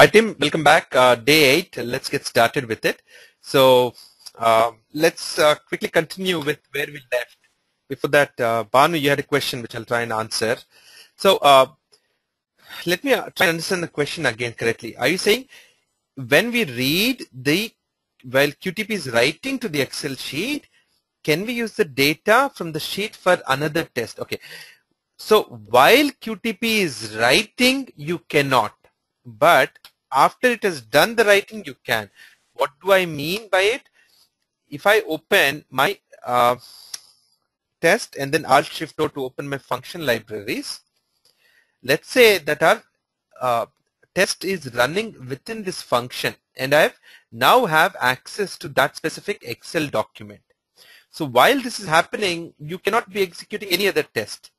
Hi Tim, welcome back. Day 8. Let's get started with it. So let's quickly continue with where we left. Before that, Banu, you had a question which I'll try and answer. So let me try and understand the question again correctly. Are you saying when we read while QTP is writing to the Excel sheet, can we use the data from the sheet for another test? Okay. So while QTP is writing, you cannot. But after it has done the writing, you can. What do I mean by it? If I open my test and then Alt-Shift-O to open my function libraries, let's say that our test is running within this function and I now have access to that specific Excel document. So while this is happening, you cannot be executing any other test.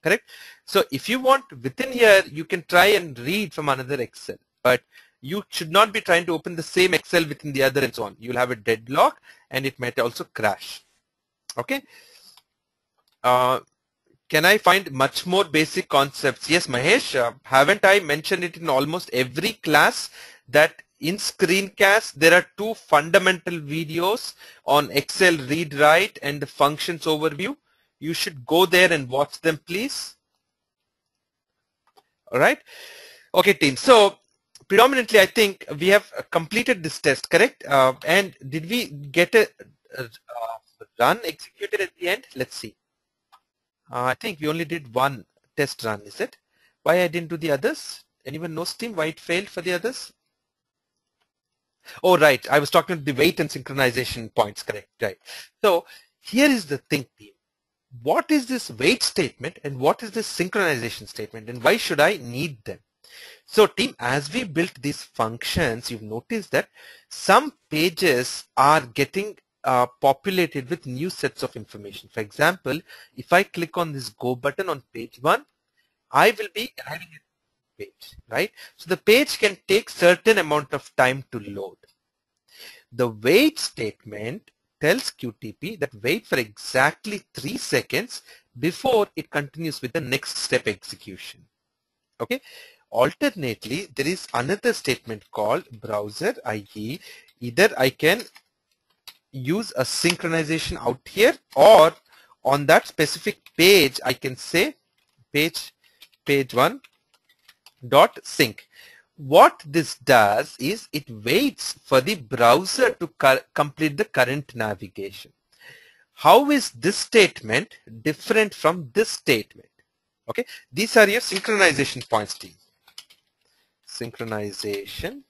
Correct? So if you want within here, you can try and read from another Excel, but you should not be trying to open the same Excel within the other and so on. You'll have a deadlock and it might also crash. Okay. Can I find much more basic concepts? Yes, Mahesh, haven't I mentioned it in almost every class that in screencast, there are two fundamental videos on Excel read write and the functions overview. You should go there and watch them, please. All right. Okay, team. So predominantly, I think we have completed this test, correct? And did we get a run executed at the end? Let's see. I think we only did one test run, is it? Why I didn't do the others? Anyone knows, team, why it failed for the others? Oh, right. I was talking about the wait and synchronization points, correct? Right. So here is the thing, team. What is this wait statement and what is this synchronization statement and why should I need them? So team, as we built these functions, you've noticed that some pages are getting populated with new sets of information. For example, if I click on this go button on page 1, I will be having a page, right? So the page can take certain amount of time to load. The wait statement tells QTP that wait for exactly 3 seconds before it continues with the next step execution. Okay. Alternately, there is another statement called browser, i.e. either I can use a synchronization out here or on that specific page, I can say page 1 dot sync. What this does is it waits for the browser to complete the current navigation. How is this statement different from this statement? Okay, these are your synchronization points, team. Synchronization